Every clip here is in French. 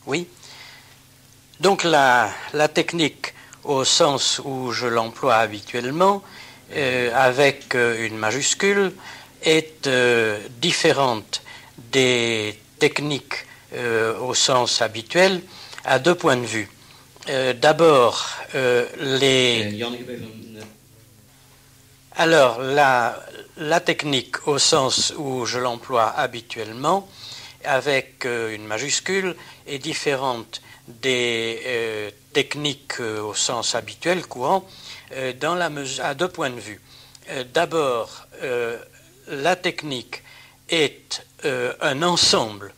Oui. Donc la technique, au sens où je l'emploie habituellement, avec une majuscule, est différente des techniques au sens habituel à deux points de vue. D'abord, Alors, la technique au sens où je l'emploie habituellement, avec une majuscule, est différente des techniques au sens habituel, courant, à deux points de vue. D'abord, la technique est un ensemble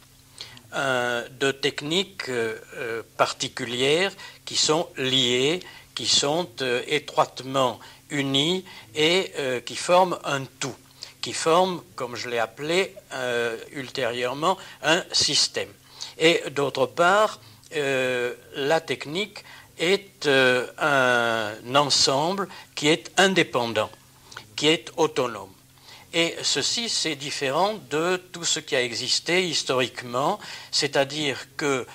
de techniques particulières qui sont liées, qui sont étroitement unies et qui forment un tout, qui forment, comme je l'ai appelé ultérieurement, un système. Et d'autre part, la technique est un ensemble qui est indépendant, qui est autonome. Et ceci, c'est différent de tout ce qui a existé historiquement, c'est-à-dire que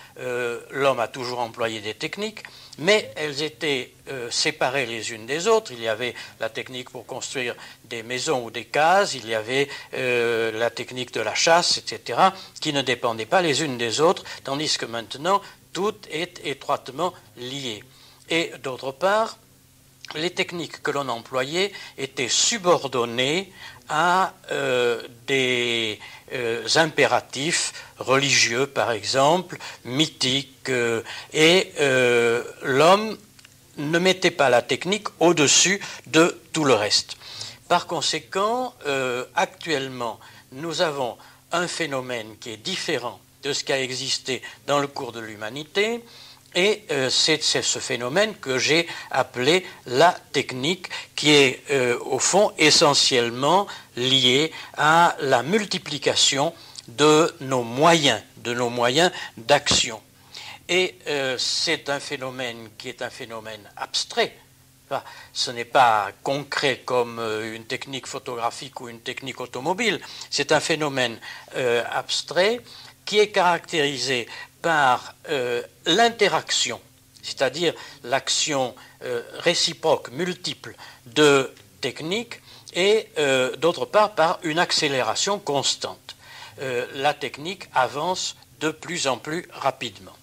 l'homme a toujours employé des techniques, mais elles étaient séparées les unes des autres. Il y avait la technique pour construire des maisons ou des cases, il y avait la technique de la chasse, etc., qui ne dépendaient pas les unes des autres, tandis que maintenant, tout est étroitement lié. Et d'autre part, les techniques que l'on employait étaient subordonnées à des impératifs religieux, par exemple, mythiques, et l'homme ne mettait pas la technique au-dessus de tout le reste. Par conséquent, actuellement, nous avons un phénomène qui est différent de ce qui a existé dans le cours de l'humanité, et c'est ce phénomène que j'ai appelé la technique, qui est au fond essentiellement lié à la multiplication de nos moyens d'action. Et c'est un phénomène qui est un phénomène abstrait. Enfin, ce n'est pas concret comme une technique photographique ou une technique automobile. C'est un phénomène abstrait qui est caractérisé par l'interaction, c'est-à-dire l'action réciproque, multiple de techniques, et d'autre part par une accélération constante. La technique avance de plus en plus rapidement.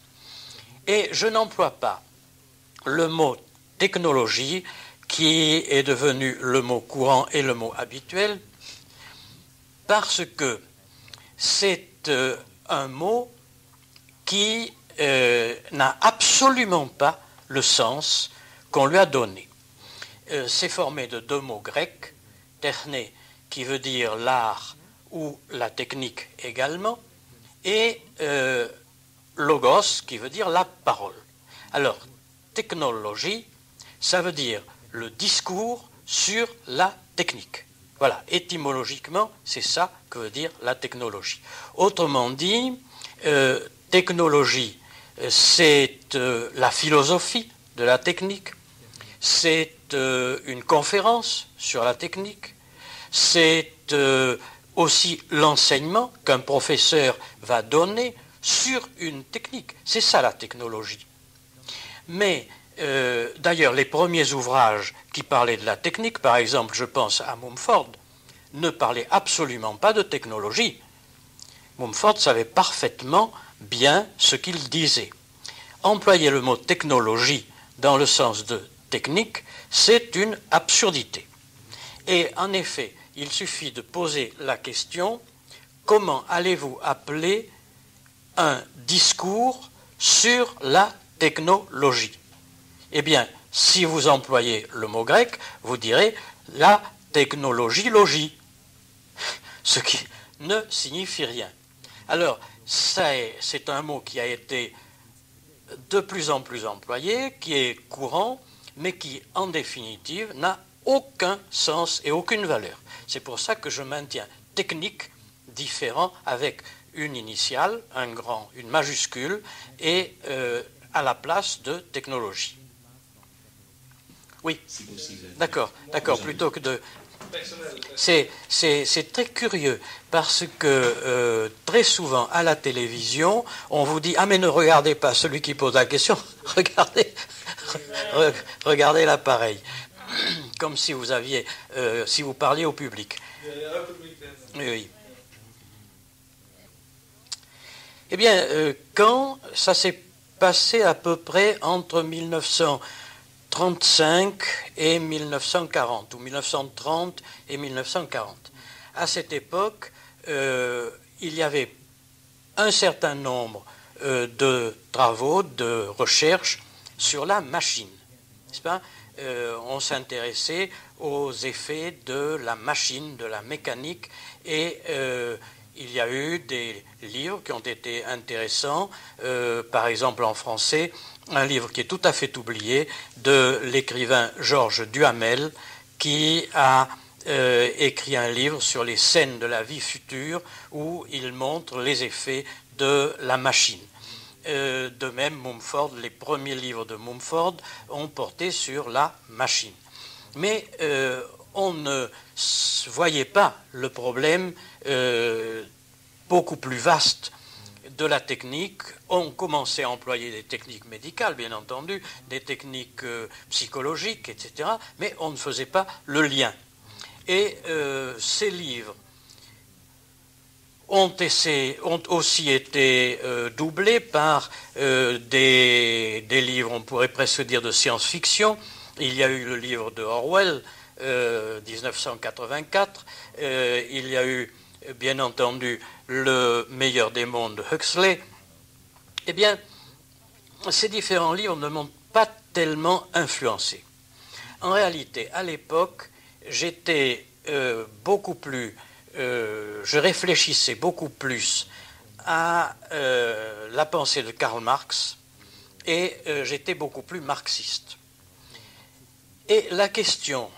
Et je n'emploie pas le mot technologie, qui est devenu le mot courant et le mot habituel, parce que c'est un mot qui n'a absolument pas le sens qu'on lui a donné. C'est formé de deux mots grecs, techné, qui veut dire l'art ou la technique également, et logos, qui veut dire la parole. Alors, technologie, ça veut dire le discours sur la technique. Voilà, étymologiquement, c'est ça que veut dire la technologie. Autrement dit, technologie, c'est la philosophie de la technique, c'est une conférence sur la technique, c'est aussi l'enseignement qu'un professeur va donner sur une technique. C'est ça la technologie. Mais d'ailleurs, les premiers ouvrages qui parlaient de la technique, par exemple, je pense à Mumford, ne parlaient absolument pas de technologie. Mumford savait parfaitement bien ce qu'il disait. Employer le mot technologie dans le sens de technique, c'est une absurdité. Et en effet, il suffit de poser la question: comment allez-vous appeler un discours sur la technologie? Eh bien, si vous employez le mot grec, vous direz la technologie-logie, ce qui ne signifie rien. Alors, c'est un mot qui a été de plus en plus employé, qui est courant, mais qui, en définitive, n'a aucun sens et aucune valeur. C'est pour ça que je maintiens technique différent avec une initiale, une majuscule, et à la place de technologie. Oui, d'accord, plutôt que de C'est très curieux parce que très souvent à la télévision, on vous dit « Ah mais ne regardez pas celui qui pose la question, regardez l'appareil ». Comme si vous aviez, si vous parliez au public. Oui. Eh bien, quand ça s'est passé à peu près entre 1935 et 1940, ou 1930 et 1940. À cette époque, il y avait un certain nombre de travaux, de recherches sur la machine, n'est-ce pas ? On s'intéressait aux effets de la machine, de la mécanique, et il y a eu des livres qui ont été intéressants, par exemple en français, un livre qui est tout à fait oublié de l'écrivain Georges Duhamel, qui a écrit un livre sur les scènes de la vie future où il montre les effets de la machine. De même, Mumford, les premiers livres de Mumford ont porté sur la machine. Mais on ne voyait pas le problème beaucoup plus vaste de la technique. On commençait à employer des techniques médicales, bien entendu, des techniques psychologiques, etc., mais on ne faisait pas le lien. Et ces livres ont aussi été doublés par des livres, on pourrait presque dire, de science-fiction. Il y a eu le livre de Orwell, 1984. Il y a eu, bien entendu, Le meilleur des mondes de Huxley. Eh bien, ces différents livres ne m'ont pas tellement influencé. En réalité, à l'époque, j'étais beaucoup plus... je réfléchissais beaucoup plus à la pensée de Karl Marx et j'étais beaucoup plus marxiste. Et la question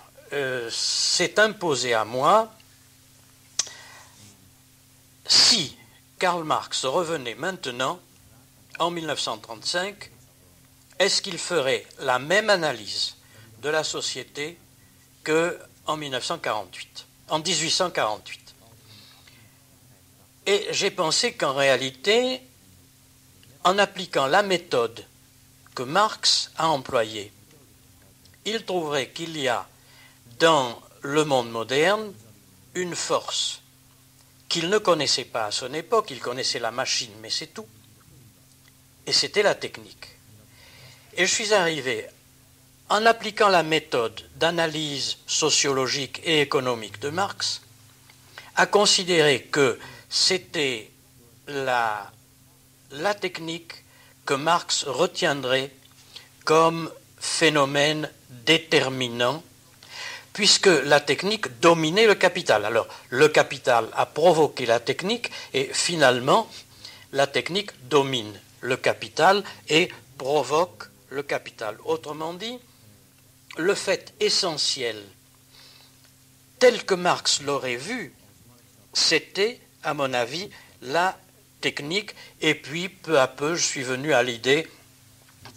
s'est imposée à moi, si Karl Marx revenait maintenant, en 1935, est-ce qu'il ferait la même analyse de la société qu'en 1848 ? Et j'ai pensé qu'en réalité, en appliquant la méthode que Marx a employée, il trouverait qu'il y a dans le monde moderne une force qu'il ne connaissait pas à son époque. Il connaissait la machine, mais c'est tout. Et c'était la technique. Et je suis arrivé, en appliquant la méthode d'analyse sociologique et économique de Marx, à considérer que c'était la technique que Marx retiendrait comme phénomène déterminant, puisque la technique dominait le capital. Alors, le capital a provoqué la technique, et finalement, la technique domine le capital et provoque le capital. Autrement dit, le fait essentiel, tel que Marx l'aurait vu, c'était, à mon avis, la technique. Et puis, peu à peu, je suis venu à l'idée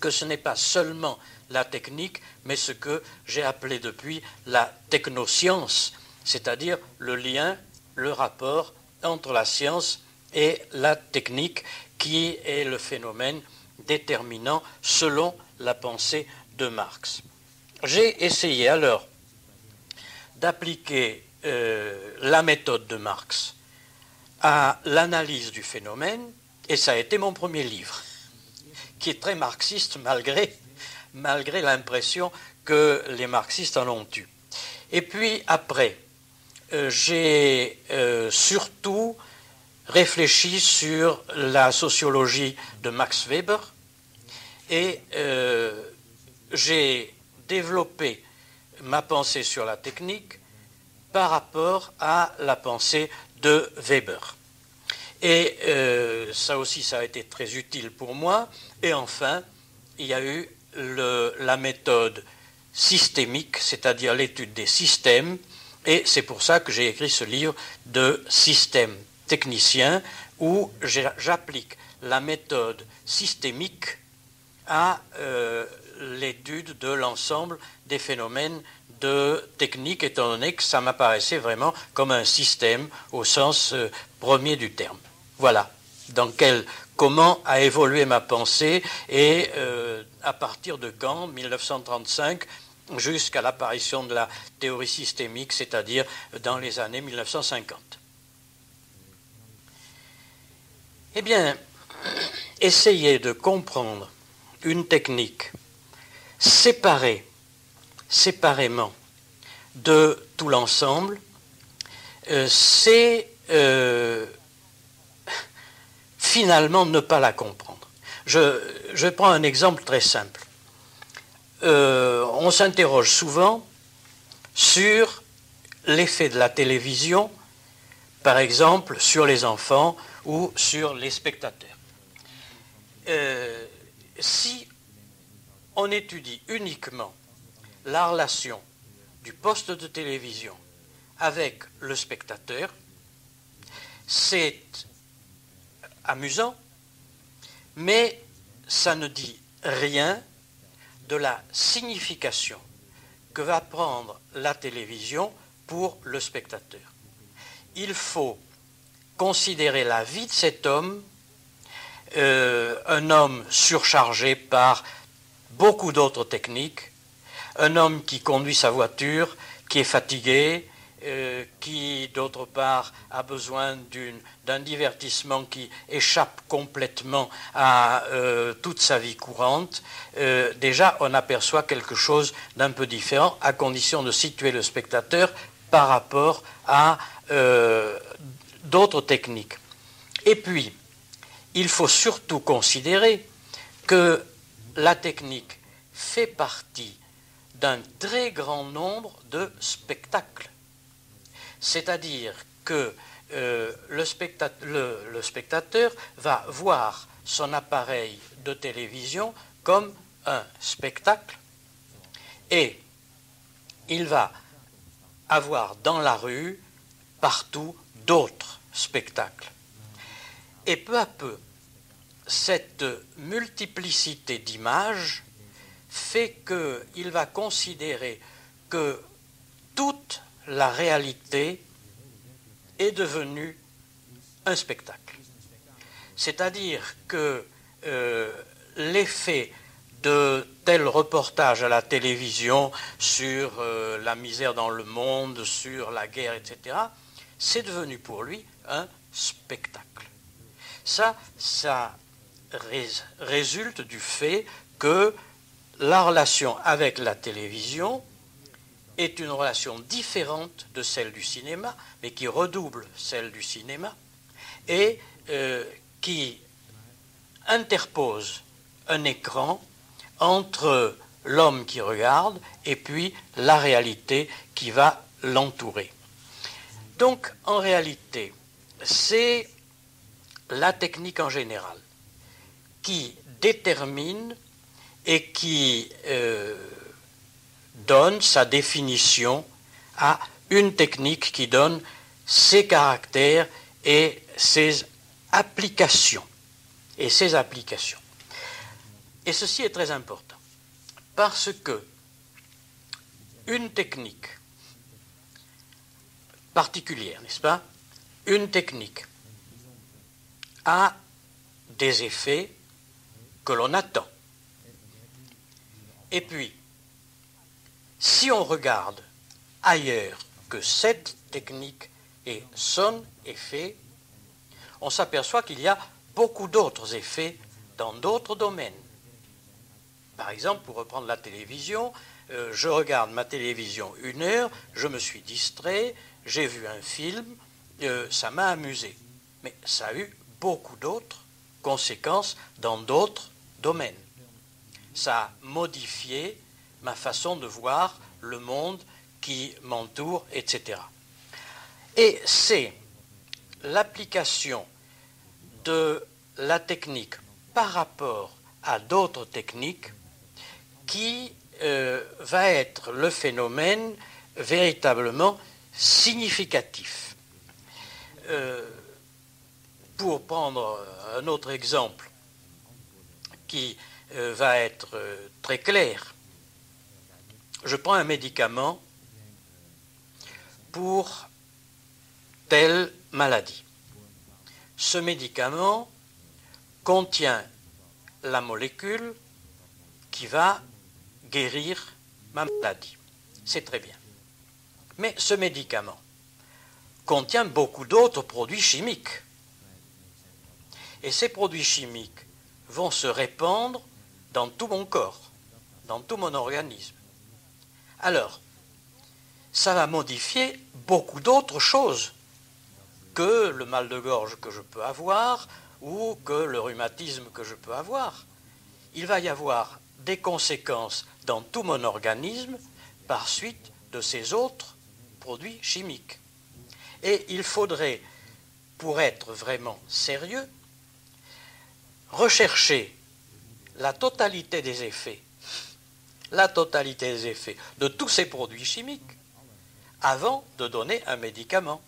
que ce n'est pas seulement la technique, mais ce que j'ai appelé depuis la technoscience, c'est-à-dire le lien, le rapport entre la science et la technique, qui est le phénomène déterminant selon la pensée de Marx. J'ai essayé alors d'appliquer la méthode de Marx à l'analyse du phénomène, et ça a été mon premier livre, qui est très marxiste malgré l'impression que les marxistes en ont eue. Et puis après, j'ai surtout réfléchi sur la sociologie de Max Weber, et j'ai développé ma pensée sur la technique par rapport à la pensée de Weber. Et ça aussi, ça a été très utile pour moi. Et enfin, il y a eu la méthode systémique, c'est-à-dire l'étude des systèmes, et c'est pour ça que j'ai écrit ce livre de système technicien, où j'applique la méthode systémique à l'étude de l'ensemble des phénomènes de technique, étant donné que ça m'apparaissait vraiment comme un système au sens premier du terme. Voilà comment a évolué ma pensée et à partir de quand, 1935, jusqu'à l'apparition de la théorie systémique, c'est-à-dire dans les années 1950. Eh bien, essayer de comprendre une technique séparément de tout l'ensemble, c'est finalement ne pas la comprendre. Je prends un exemple très simple. On s'interroge souvent sur l'effet de la télévision, par exemple sur les enfants ou sur les spectateurs. Si on étudie uniquement la relation du poste de télévision avec le spectateur, c'est amusant, mais ça ne dit rien de la signification que va prendre la télévision pour le spectateur. Il faut considérer la vie de cet homme, un homme surchargé par beaucoup d'autres techniques, un homme qui conduit sa voiture, qui est fatigué, qui d'autre part a besoin d'un divertissement qui échappe complètement à toute sa vie courante. Déjà on aperçoit quelque chose d'un peu différent à condition de situer le spectateur par rapport à d'autres techniques. Et puis il faut surtout considérer que la technique fait partie d'un très grand nombre de spectacles. C'est-à-dire que le spectateur va voir son appareil de télévision comme un spectacle et il va avoir dans la rue partout d'autres spectacles. Et peu à peu, cette multiplicité d'images fait qu'il va considérer que toute la réalité est devenue un spectacle. C'est-à-dire que l'effet de tel reportage à la télévision sur la misère dans le monde, sur la guerre, etc., c'est devenu pour lui un spectacle. Ça résulte du fait que la relation avec la télévision est une relation différente de celle du cinéma, mais qui redouble celle du cinéma, et qui interpose un écran entre l'homme qui regarde et puis la réalité qui va l'entourer. Donc, en réalité, c'est la technique en général qui détermine et qui donne sa définition à une technique qui donne ses caractères et ses applications. Et ceci est très important, parce que une technique particulière, n'est-ce pas? Une technique a des effets que l'on attend. Et puis, si on regarde ailleurs que cette technique et son effet, on s'aperçoit qu'il y a beaucoup d'autres effets dans d'autres domaines. Par exemple, pour reprendre la télévision, je regarde ma télévision 1 heure, je me suis distrait, j'ai vu un film, ça m'a amusé. Mais ça a eu beaucoup d'autres conséquences dans d'autres domaines. Ça a modifié ma façon de voir le monde qui m'entoure, etc. Et c'est l'application de la technique par rapport à d'autres techniques qui va être le phénomène véritablement significatif. Pour prendre un autre exemple qui va être très clair, je prends un médicament pour telle maladie. Ce médicament contient la molécule qui va guérir ma maladie. C'est très bien. Mais ce médicament contient beaucoup d'autres produits chimiques. Et ces produits chimiques vont se répandre dans tout mon corps, dans tout mon organisme. Alors, ça va modifier beaucoup d'autres choses que le mal de gorge que je peux avoir ou que le rhumatisme que je peux avoir. Il va y avoir des conséquences dans tout mon organisme par suite de ces autres produits chimiques. Et il faudrait, pour être vraiment sérieux, rechercher la totalité des effets de tous ces produits chimiques avant de donner un médicament.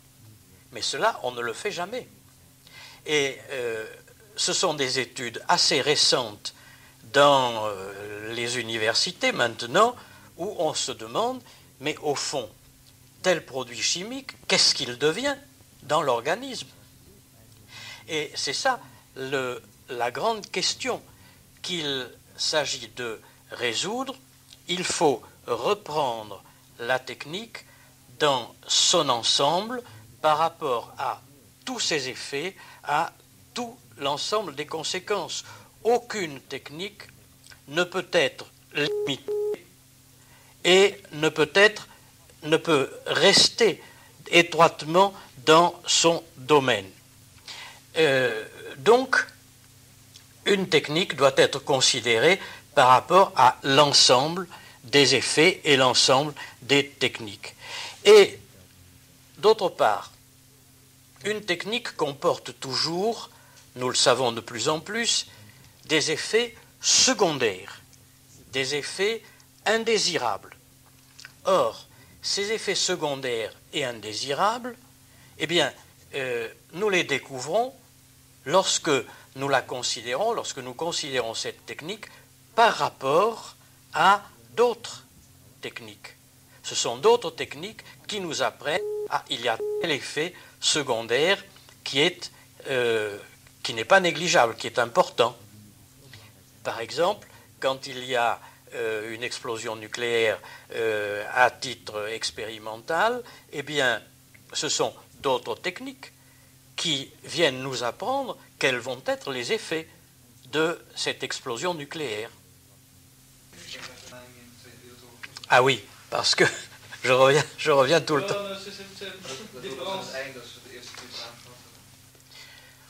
Mais cela, on ne le fait jamais. Et ce sont des études assez récentes dans les universités maintenant où on se demande, mais au fond, tel produit chimique, qu'est-ce qu'il devient dans l'organisme? Et c'est ça la grande question qu'il s'agit de résoudre. Il faut reprendre la technique dans son ensemble par rapport à tous ses effets, à tout l'ensemble des conséquences. Aucune technique ne peut être limitée et ne peut rester étroitement dans son domaine. Donc, une technique doit être considérée par rapport à l'ensemble des effets et l'ensemble des techniques. Et d'autre part, une technique comporte toujours, nous le savons de plus en plus, des effets secondaires, des effets indésirables. Or, ces effets secondaires et indésirables, eh bien, nous les découvrons lorsque nous la considérons, lorsque nous considérons cette technique par rapport à d'autres techniques. Ce sont d'autres techniques qui nous apprennent il y a tel effet secondaire qui n'est pas négligeable, qui est important. Par exemple, quand il y a une explosion nucléaire à titre expérimental, eh bien, ce sont d'autres techniques qui viennent nous apprendre quels vont être les effets de cette explosion nucléaire. Ah oui, parce que je reviens tout le temps.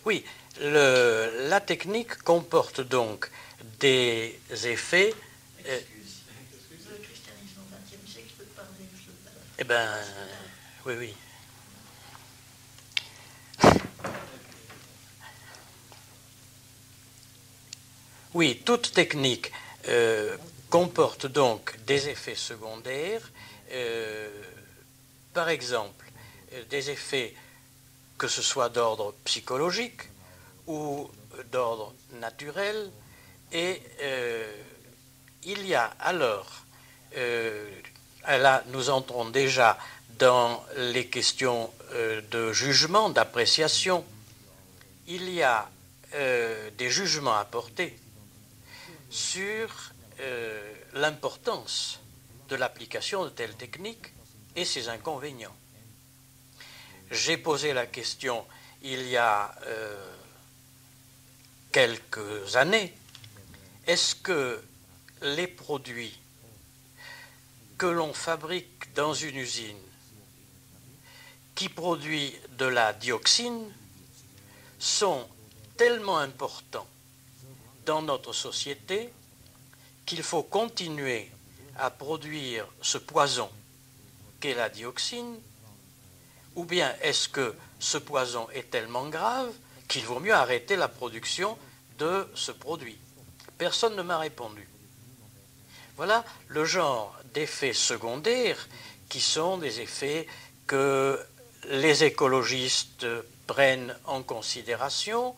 Oui, la technique comporte donc des effets. Le christianisme au XXe siècle peut parler de cela. Eh bien, oui, oui. Oui, toute technique comporte donc des effets secondaires, par exemple, des effets que ce soit d'ordre psychologique ou d'ordre naturel, et il y a alors, là nous entrons déjà dans les questions de jugement, d'appréciation, il y a des jugements à porter sur l'importance de l'application de telles techniques et ses inconvénients. J'ai posé la question il y a quelques années, est-ce que les produits que l'on fabrique dans une usine qui produit de la dioxine sont tellement importants dans notre société qu'il faut continuer à produire ce poison qu'est la dioxine, ou bien est-ce que ce poison est tellement grave qu'il vaut mieux arrêter la production de ce produit? Personne ne m'a répondu. Voilà le genre d'effets secondaires qui sont des effets que les écologistes prennent en considération.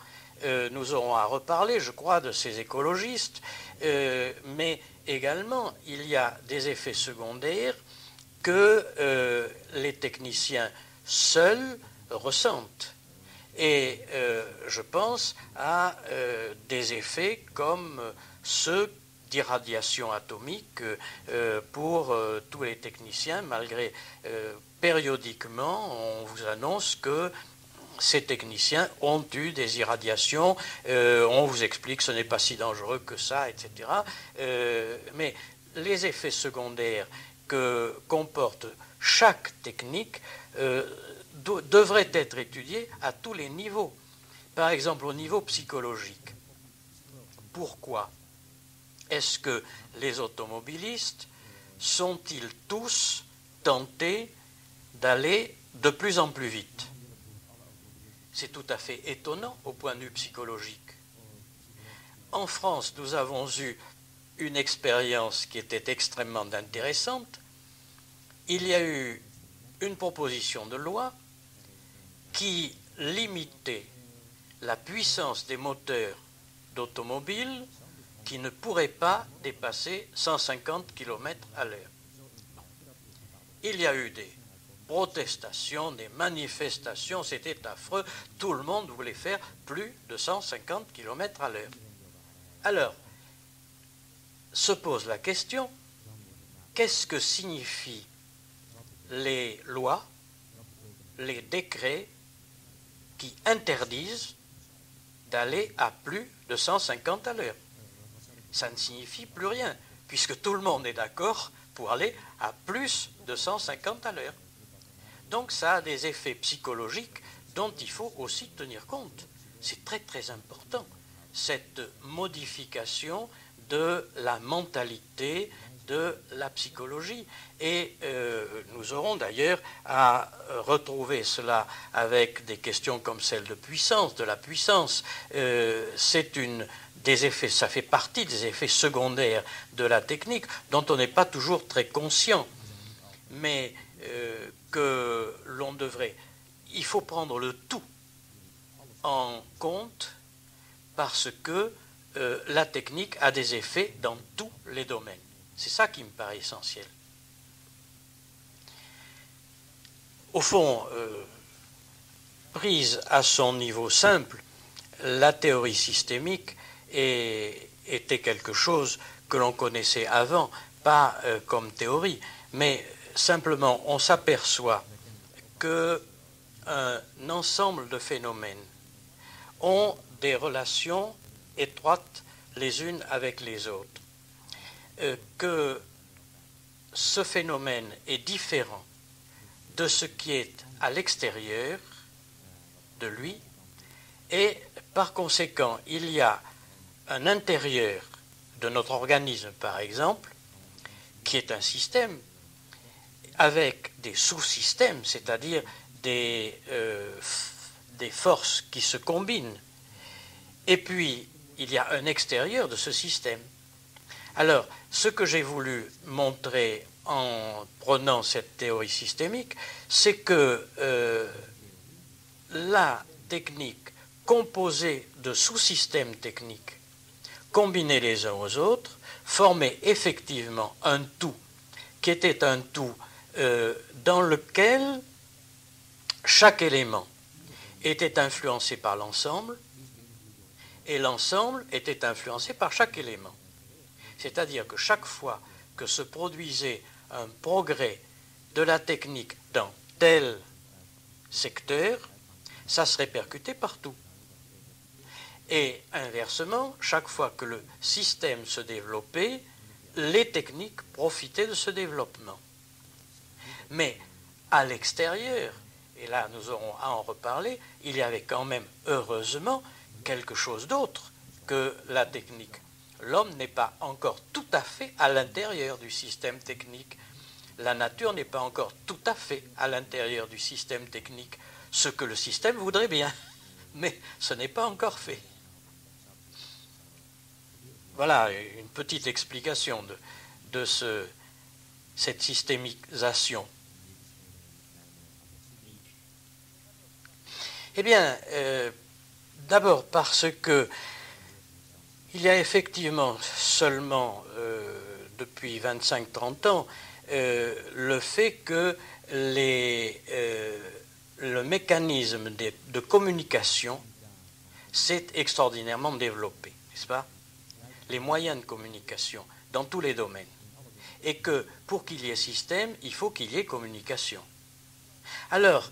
Nous aurons à reparler, je crois, de ces écologistes, mais également il y a des effets secondaires que les techniciens seuls ressentent. Et je pense à des effets comme ceux d'irradiation atomique pour tous les techniciens, malgré périodiquement on vous annonce que ces techniciens ont eu des irradiations, on vous explique que ce n'est pas si dangereux que ça, etc. Mais les effets secondaires que comporte chaque technique devraient être étudiés à tous les niveaux. Par exemple, au niveau psychologique. Pourquoi est-ce que les automobilistes sont-ils tous tentés d'aller de plus en plus vite? C'est tout à fait étonnant au point de vue psychologique. En France, nous avons eu une expérience qui était extrêmement intéressante. Il y a eu une proposition de loi qui limitait la puissance des moteurs d'automobile qui ne pourraient pas dépasser 150 km à l'heure. Il y a eu des protestations, des manifestations, c'était affreux, tout le monde voulait faire plus de 150 km à l'heure. Alors, se pose la question, qu'est-ce que signifient les lois, les décrets qui interdisent d'aller à plus de 150 à l'heure? Ça ne signifie plus rien, puisque tout le monde est d'accord pour aller à plus de 150 à l'heure. Donc ça a des effets psychologiques dont il faut aussi tenir compte. C'est très très important, cette modification de la mentalité, de la psychologie. Et nous aurons d'ailleurs à retrouver cela avec des questions comme celle de puissance, de la puissance. C'est une des effets, ça fait partie des effets secondaires de la technique dont on n'est pas toujours très conscient, mais que l'on devrait, il faut prendre le tout en compte parce que la technique a des effets dans tous les domaines. C'est ça qui me paraît essentiel. Au fond, prise à son niveau simple, la théorie systémique était quelque chose que l'on connaissait avant, pas comme théorie, mais simplement on s'aperçoit qu'un ensemble de phénomènes ont des relations étroites les unes avec les autres, que ce phénomène est différent de ce qui est à l'extérieur de lui, et par conséquent, il y a un intérieur de notre organisme, par exemple, qui est un système avec des sous-systèmes, c'est-à-dire des forces qui se combinent. Et puis, il y a un extérieur de ce système. Alors, ce que j'ai voulu montrer en prenant cette théorie systémique, c'est que la technique composée de sous-systèmes techniques combinés les uns aux autres formait effectivement un tout, qui était un tout dans lequel chaque élément était influencé par l'ensemble et l'ensemble était influencé par chaque élément. C'est-à-dire que chaque fois que se produisait un progrès de la technique dans tel secteur, ça se répercutait partout. Et inversement, chaque fois que le système se développait, les techniques profitaient de ce développement. Mais à l'extérieur, et là nous aurons à en reparler, il y avait quand même, heureusement, quelque chose d'autre que la technique. L'homme n'est pas encore tout à fait à l'intérieur du système technique. La nature n'est pas encore tout à fait à l'intérieur du système technique. Ce que le système voudrait bien, mais ce n'est pas encore fait. Voilà une petite explication de cette systémisation. Eh bien, d'abord parce que il y a effectivement seulement depuis 25-30 ans le fait que le mécanisme de communication s'est extraordinairement développé, n'est-ce pas? Les moyens de communication dans tous les domaines. Et que pour qu'il y ait système, il faut qu'il y ait communication. Alors,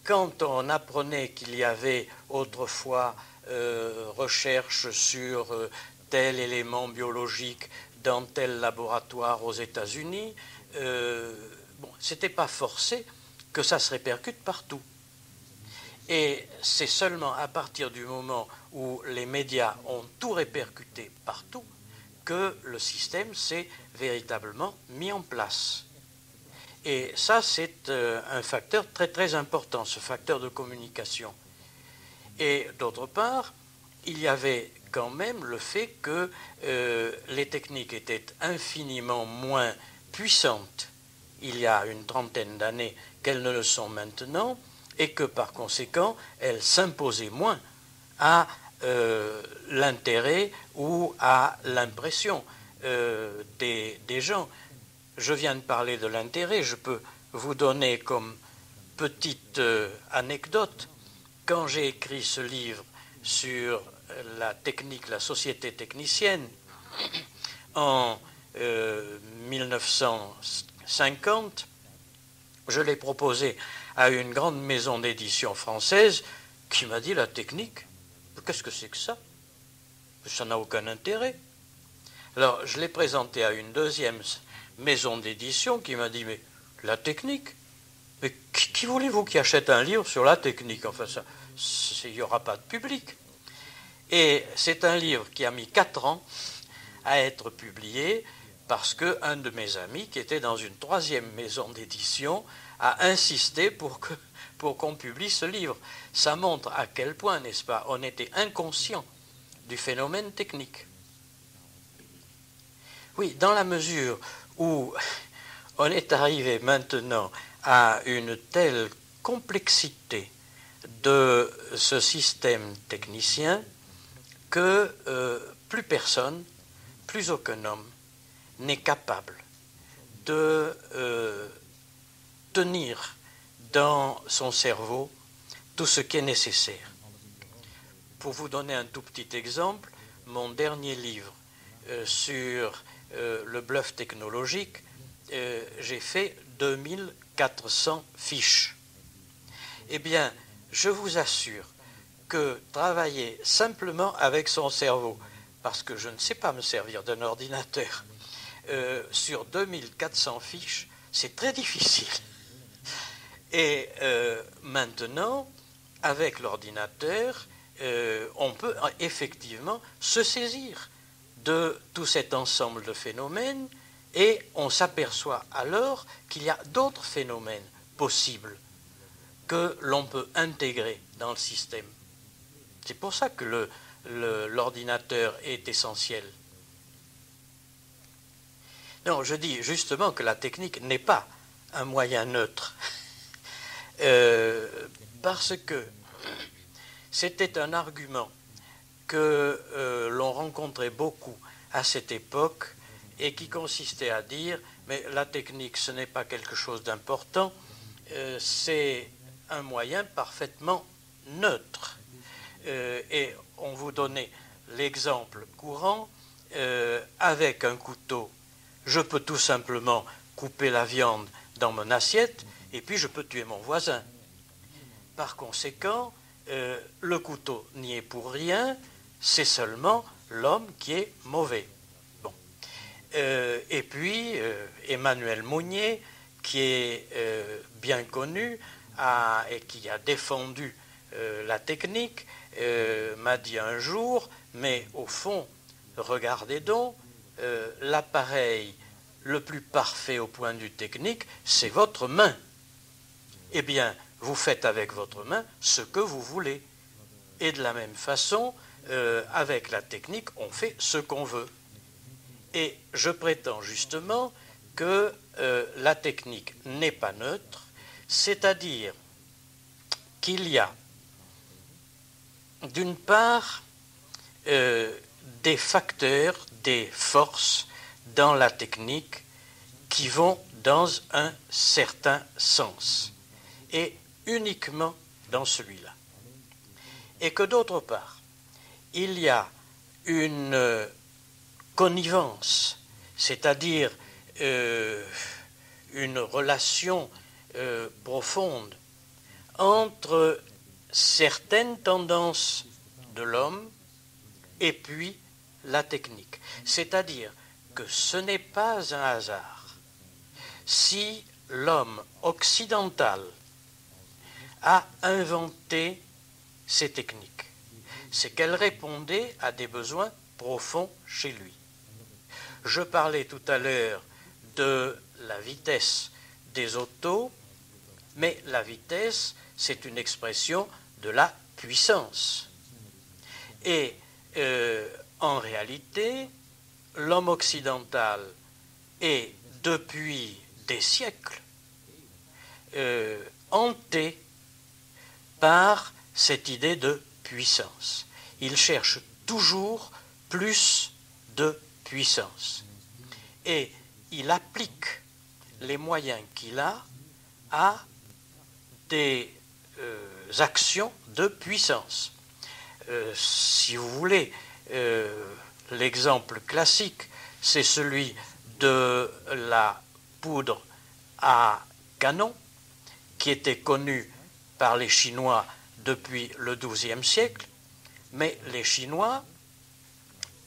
quand on apprenait qu'il y avait autrefois recherche sur tel élément biologique dans tel laboratoire aux États-Unis, bon, c'était pas forcé que ça se répercute partout. Et c'est seulement à partir du moment où les médias ont tout répercuté partout que le système s'est véritablement mis en place. Et ça, c'est un facteur très très important, ce facteur de communication. Et d'autre part, il y avait quand même le fait que les techniques étaient infiniment moins puissantes il y a une trentaine d'années qu'elles ne le sont maintenant, et que par conséquent, elles s'imposaient moins à l'intérêt ou à l'impression des gens. Je viens de parler de l'intérêt, je peux vous donner comme petite anecdote, quand j'ai écrit ce livre sur la technique, la société technicienne, en 1950, je l'ai proposé à une grande maison d'édition française qui m'a dit: la technique, qu'est-ce que c'est que ça? Ça n'a aucun intérêt. Alors je l'ai présenté à une deuxième maison d'édition qui m'a dit: mais la technique, mais qui voulez-vous qui achète un livre sur la technique? Enfin, ça, il n'y aura pas de public. Et c'est un livre qui a mis 4 ans à être publié parce qu'un de mes amis, qui était dans une troisième maison d'édition, a insisté pour qu'on publie ce livre. Ça montre à quel point, n'est-ce pas, on était inconscient du phénomène technique. Oui, dans la mesure où on est arrivé maintenant à une telle complexité de ce système technicien que plus personne, plus aucun homme n'est capable de tenir dans son cerveau tout ce qui est nécessaire. Pour vous donner un tout petit exemple, mon dernier livre sur le bluff technologique, j'ai fait 2400 fiches. Eh bien, je vous assure que travailler simplement avec son cerveau, parce que je ne sais pas me servir d'un ordinateur, sur 2400 fiches, c'est très difficile. Et maintenant, avec l'ordinateur, on peut effectivement se saisir de tout cet ensemble de phénomènes et on s'aperçoit alors qu'il y a d'autres phénomènes possibles que l'on peut intégrer dans le système. C'est pour ça que l'ordinateur est essentiel. Non, je dis justement que la technique n'est pas un moyen neutre. Parce que c'était un argument que l'on rencontrait beaucoup à cette époque et qui consistait à dire: mais la technique, ce n'est pas quelque chose d'important, c'est un moyen parfaitement neutre. Et on vous donnait l'exemple courant, avec un couteau, je peux tout simplement couper la viande dans mon assiette et puis je peux tuer mon voisin. Par conséquent, le couteau n'y est pour rien, c'est seulement l'homme qui est mauvais. Bon. Et puis, Emmanuel Mounier, qui est bien connu et qui a défendu la technique, m'a dit un jour: mais au fond, regardez donc, l'appareil le plus parfait au point de vue technique, c'est votre main. Eh bien, vous faites avec votre main ce que vous voulez. Et de la même façon, avec la technique, on fait ce qu'on veut. Et je prétends justement que la technique n'est pas neutre, c'est-à-dire qu'il y a, d'une part, des facteurs, des forces dans la technique qui vont dans un certain sens, et uniquement dans celui-là. Et que d'autre part, il y a une connivence, c'est-à-dire une relation profonde entre certaines tendances de l'homme et puis la technique. C'est-à-dire que ce n'est pas un hasard si l'homme occidental a inventé ces techniques. C'est qu'elles répondaient à des besoins profonds chez lui. Je parlais tout à l'heure de la vitesse des autos, mais la vitesse, c'est une expression de la puissance. Et en réalité, l'homme occidental est, depuis des siècles, hanté par cette idée de puissance. Il cherche toujours plus de puissance. Et il applique les moyens qu'il a à des actions de puissance. Si vous voulez, l'exemple classique, c'est celui de la poudre à canon, qui était connue par les Chinois depuis le XIIe siècle, mais les Chinois,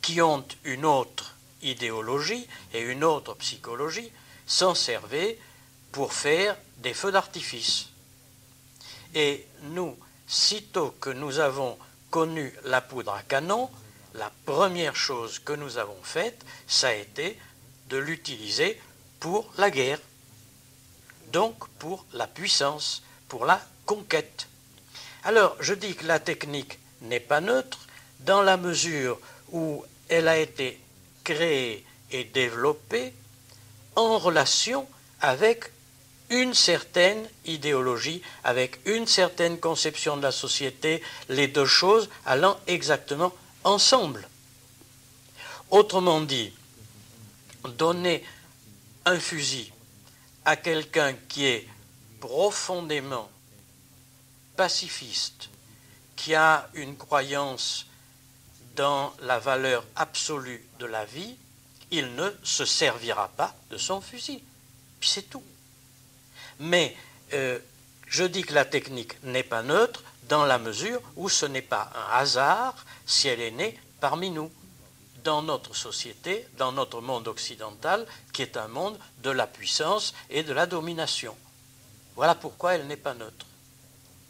qui ont une autre idéologie et une autre psychologie, s'en servaient pour faire des feux d'artifice. Et nous, sitôt que nous avons connu la poudre à canon, la première chose que nous avons faite, ça a été de l'utiliser pour la guerre, donc pour la puissance, pour la conquête. Alors, je dis que la technique n'est pas neutre dans la mesure où elle a été créée et développée en relation avec une certaine idéologie, avec une certaine conception de la société, les deux choses allant exactement ensemble. Autrement dit, donner un fusil à quelqu'un qui est profondément pacifiste, qui a une croyance dans la valeur absolue de la vie, il ne se servira pas de son fusil. Puis c'est tout. Mais je dis que la technique n'est pas neutre dans la mesure où ce n'est pas un hasard si elle est née parmi nous, dans notre société, dans notre monde occidental, qui est un monde de la puissance et de la domination. Voilà pourquoi elle n'est pas neutre.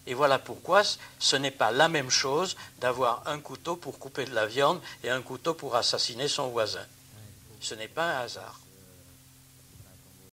Et voilà pourquoi ce n'est pas la même chose d'avoir un couteau pour couper de la viande et un couteau pour assassiner son voisin. Ce n'est pas un hasard.